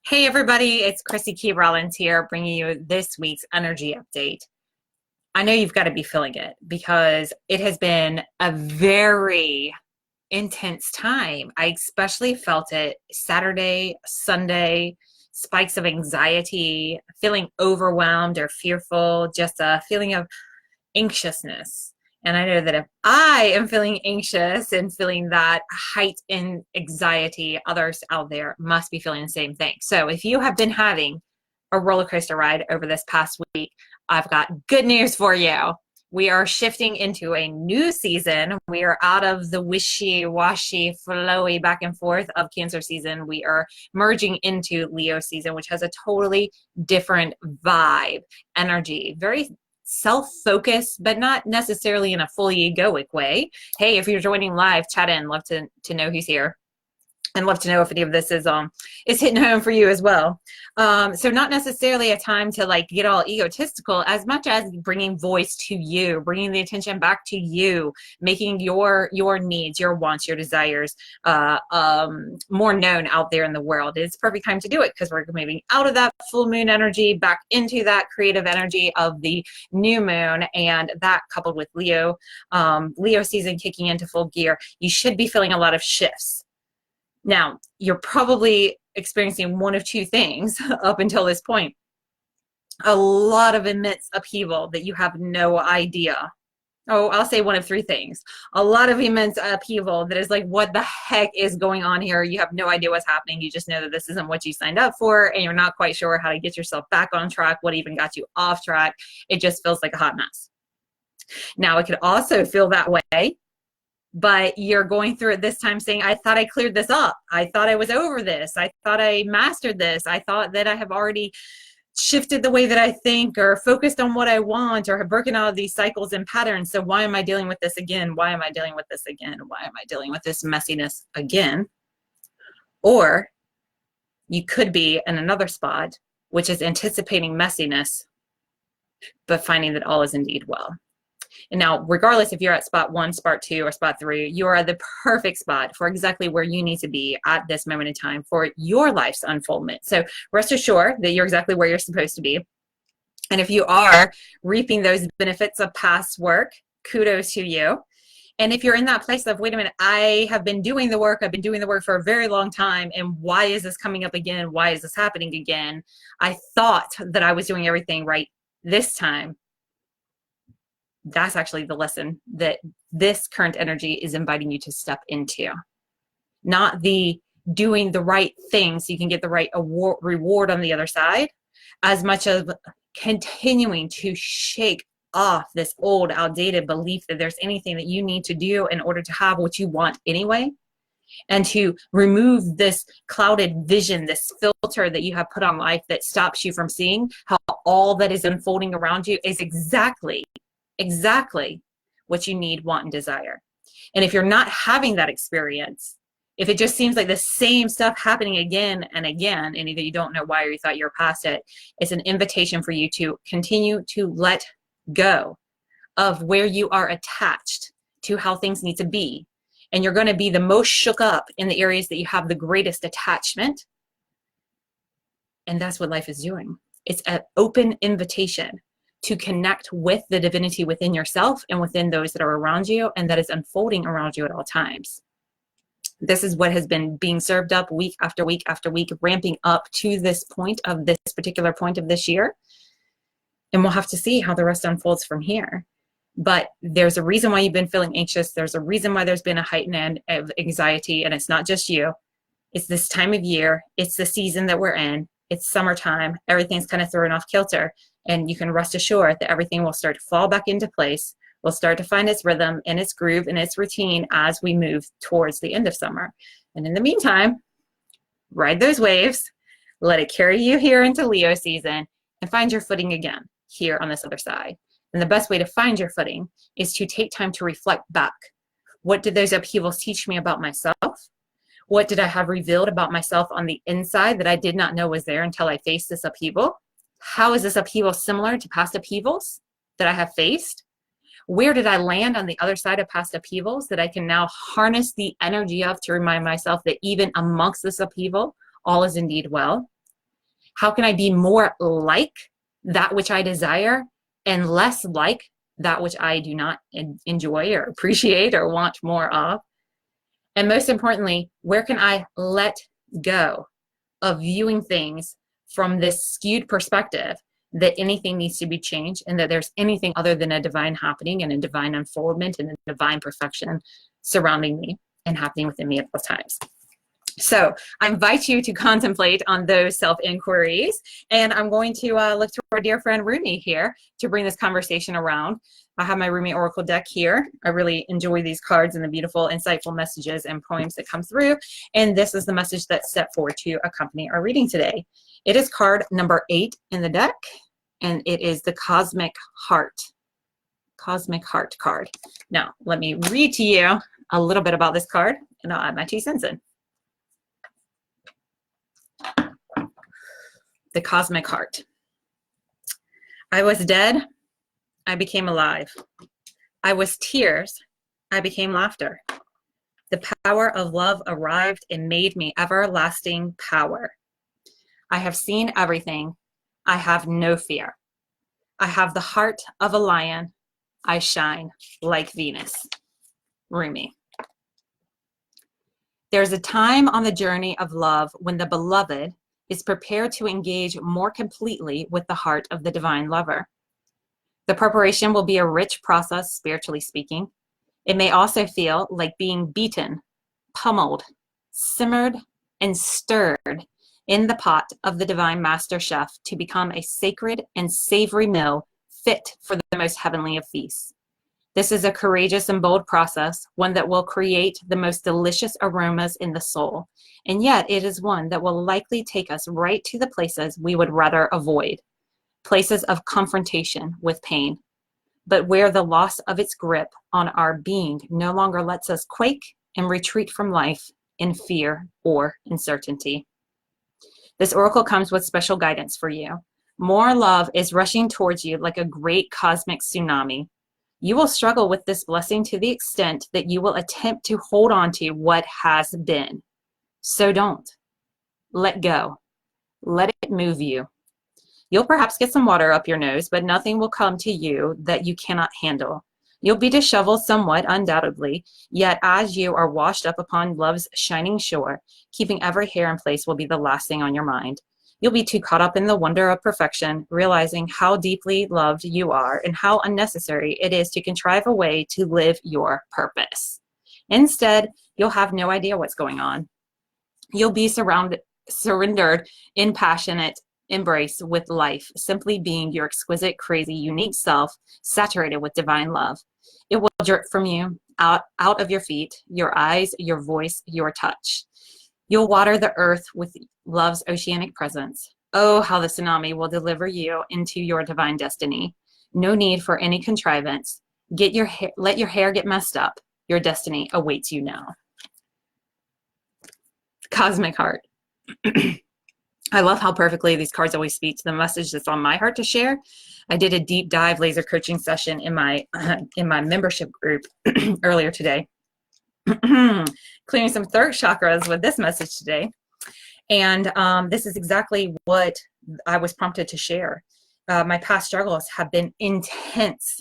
Hey everybody, it's Chrissy Key Rollins here bringing you this week's energy update. I know you've got to be feeling it because it has been a very intense time. I especially felt it Saturday, Sunday, spikes of anxiety, feeling overwhelmed or fearful, just a feeling of anxiousness. And I know that if I am feeling anxious and feeling that height in anxiety, others out there must be feeling the same thing. So if you have been having a roller coaster ride over this past week, I've got good news for you. We are shifting into a new season. We are out of the wishy-washy, flowy back and forth of Cancer season. We are merging into Leo season, which has a totally different vibe, energy, very self-focused, but not necessarily in a fully egoic way. Hey, if you're joining live, chat in. Love to know who's here. And love to know if any of this is hitting home for you as well. So not necessarily a time to like get all egotistical as much as bringing voice to you, bringing the attention back to you, making your needs, your wants, your desires more known out there in the world. It's a perfect time to do it because we're moving out of that full moon energy back into that creative energy of the new moon, and that coupled with Leo season kicking into full gear, you should be feeling a lot of shifts. Now, you're probably experiencing one of two things up until this point. A lot of immense upheaval that you have no idea. Oh, I'll say one of three things. A lot of immense upheaval that is like, what the heck is going on here? You have no idea what's happening. You just know that this isn't what you signed up for, and you're not quite sure how to get yourself back on track, what even got you off track. It just feels like a hot mess. Now, it could also feel that way, but you're going through it this time saying, I thought I cleared this up. I thought I was over this. I thought I mastered this. I thought that I have already shifted the way that I think or focused on what I want or have broken out of these cycles and patterns. So why am I dealing with this again? Why am I dealing with this again? Why am I dealing with this messiness again? Or you could be in another spot, which is anticipating messiness, but finding that all is indeed well. And now, regardless if you're at spot 1, spot 2, or spot 3, you are the perfect spot for exactly where you need to be at this moment in time for your life's unfoldment. So rest assured that you're exactly where you're supposed to be. And if you are reaping those benefits of past work, kudos to you. And if you're in that place of, wait a minute, I have been doing the work, I've been doing the work for a very long time, and why is this coming up again? Why is this happening again? I thought that I was doing everything right this time. That's actually the lesson that this current energy is inviting you to step into. Not the doing the right thing so you can get the right reward on the other side, as much as continuing to shake off this old, outdated belief that there's anything that you need to do in order to have what you want anyway, and to remove this clouded vision, this filter that you have put on life that stops you from seeing how all that is unfolding around you is exactly what you need, want, and desire. And if you're not having that experience, if it just seems like the same stuff happening again and again, and either you don't know why or you thought you're past it, it's an invitation for you to continue to let go of where you are attached to how things need to be. And you're going to be the most shook up in the areas that you have the greatest attachment. And that's what life is doing. It's an open invitation to connect with the divinity within yourself and within those that are around you, and that is unfolding around you at all times. This is what has been being served up week after week after week, ramping up to this point of this particular point of this year. And we'll have to see how the rest unfolds from here. But there's a reason why you've been feeling anxious. There's a reason why there's been a heightened end of anxiety, and it's not just you. It's this time of year. It's the season that we're in. It's summertime. Everything's kind of thrown off kilter. And you can rest assured that everything will start to fall back into place. Will start to find its rhythm and its groove and its routine as we move towards the end of summer. And in the meantime, ride those waves, let it carry you here into Leo season, and find your footing again here on this other side. And the best way to find your footing is to take time to reflect back. What did those upheavals teach me about myself? What did I have revealed about myself on the inside that I did not know was there until I faced this upheaval? How is this upheaval similar to past upheavals that I have faced? Where did I land on the other side of past upheavals that I can now harness the energy of to remind myself that even amongst this upheaval, all is indeed well? How can I be more like that which I desire and less like that which I do not enjoy or appreciate or want more of? And most importantly, where can I let go of viewing things from this skewed perspective that anything needs to be changed and that there's anything other than a divine happening and a divine unfoldment and a divine perfection surrounding me and happening within me at all times? So I invite you to contemplate on those self-inquiries, and I'm going to look to our dear friend Rumi here to bring this conversation around. I have my Rumi Oracle deck here. I really enjoy these cards and the beautiful, insightful messages and poems that come through, and this is the message that's set forward to accompany our reading today. It is card number 8 in the deck, and it is the Cosmic Heart. Cosmic Heart card. Now, let me read to you a little bit about this card, and I'll add my 2 cents in. The Cosmic Heart. I was dead, I became alive. I was tears, I became laughter. The power of love arrived and made me everlasting power. I have seen everything, I have no fear. I have the heart of a lion, I shine like Venus. Rumi. There's a time on the journey of love when the beloved is prepared to engage more completely with the heart of the divine lover. The preparation will be a rich process, spiritually speaking. It may also feel like being beaten, pummeled, simmered, and stirred in the pot of the divine master chef to become a sacred and savory meal fit for the most heavenly of feasts. This is a courageous and bold process, one that will create the most delicious aromas in the soul. And yet it is one that will likely take us right to the places we would rather avoid, places of confrontation with pain, but where the loss of its grip on our being no longer lets us quake and retreat from life in fear or uncertainty. This oracle comes with special guidance for you. More love is rushing towards you like a great cosmic tsunami. You will struggle with this blessing to the extent that you will attempt to hold on to what has been. So don't. Let go. Let it move you. You'll perhaps get some water up your nose, but nothing will come to you that you cannot handle. You'll be disheveled somewhat, undoubtedly, yet as you are washed up upon love's shining shore, keeping every hair in place will be the last thing on your mind. You'll be too caught up in the wonder of perfection, realizing how deeply loved you are and how unnecessary it is to contrive a way to live your purpose. Instead, you'll have no idea what's going on. You'll be surrendered in passionate embrace with life, simply being your exquisite, crazy, unique self, saturated with divine love. It will drip from you, out of your feet, your eyes, your voice, your touch. You'll water the earth with love's oceanic presence. Oh, how the tsunami will deliver you into your divine destiny. No need for any contrivance. Let your hair get messed up. Your destiny awaits you now. Cosmic Heart. I love how perfectly these cards always speak to the message that's on my heart to share. I did a deep dive laser coaching session in my membership group earlier today, clearing some throat chakras with this message today. And this is exactly what I was prompted to share. My past struggles have been intense.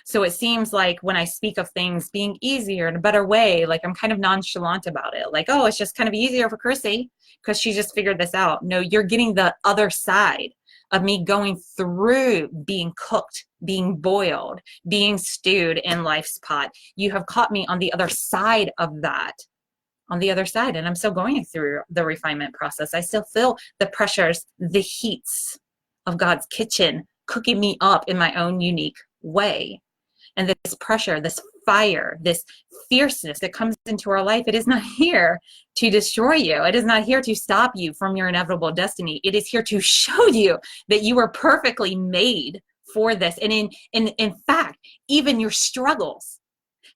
So it seems like when I speak of things being easier in a better way, like I'm kind of nonchalant about it. Like, oh, it's just kind of easier for Chrissy because she just figured this out. No, you're getting the other side of me going through being cooked, being boiled, being stewed in life's pot. You have caught me on the other side of that. On the other side, and I'm still going through the refinement process. I still feel the pressures, the heats of God's kitchen cooking me up in my own unique way. And this pressure, this fire, this fierceness that comes into our life, it is not here to destroy you. It is not here to stop you from your inevitable destiny. It is here to show you that you are perfectly made for this. And in fact, even your struggles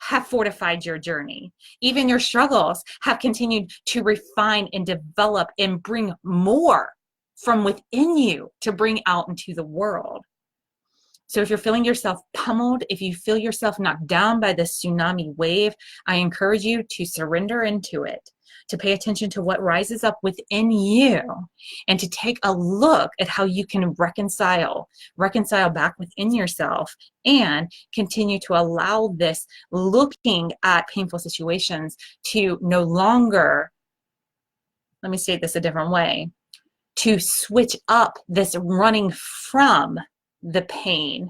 have fortified your journey. Even your struggles have continued to refine and develop and bring more from within you to bring out into the world. So if you're feeling yourself pummeled, if you feel yourself knocked down by this tsunami wave, I encourage you to surrender into it, to pay attention to what rises up within you, and to take a look at how you can reconcile back within yourself and continue to allow this looking at painful situations to no longer, let me state this a different way, to switch up this running from the pain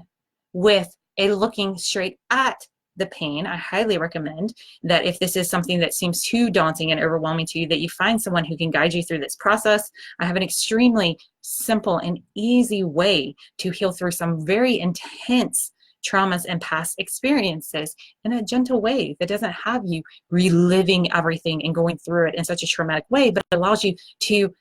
with a looking straight at the pain. I highly recommend that if this is something that seems too daunting and overwhelming to you, that you find someone who can guide you through this process. I have an extremely simple and easy way to heal through some very intense traumas and past experiences in a gentle way that doesn't have you reliving everything and going through it in such a traumatic way, but allows you to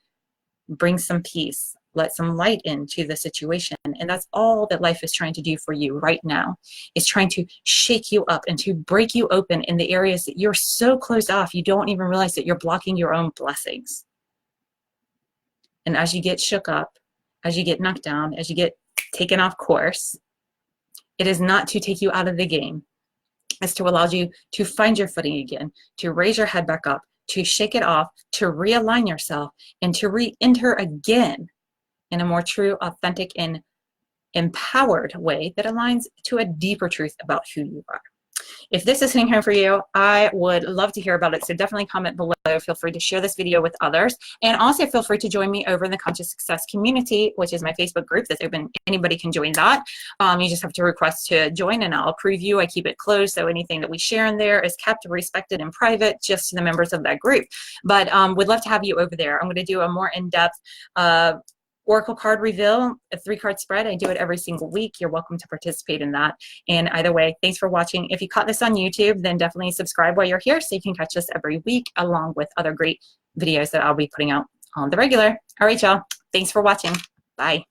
bring some peace, let some light into the situation. And that's all that life is trying to do for you right now, is trying to shake you up and to break you open in the areas that you're so closed off, you don't even realize that you're blocking your own blessings. And as you get shook up, as you get knocked down, as you get taken off course, it is not to take you out of the game. It's to allow you to find your footing again, to raise your head back up, to shake it off, to realign yourself, and to re-enter again in a more true, authentic, and empowered way that aligns to a deeper truth about who you are. If this is hitting home for you, I would love to hear about it. So definitely comment below. Feel free to share this video with others. And also feel free to join me over in the Conscious Success community, which is my Facebook group that's open. Anybody can join that. You just have to request to join and I'll approve you. I keep it closed, so anything that we share in there is kept, respected, and private just to the members of that group. But we'd love to have you over there. I'm going to do a more in-depth Oracle card reveal, a 3-card spread. I do it every single week. You're welcome to participate in that. And either way, thanks for watching. If you caught this on YouTube, then definitely subscribe while you're here so you can catch us every week along with other great videos that I'll be putting out on the regular. All right, y'all. Thanks for watching. Bye.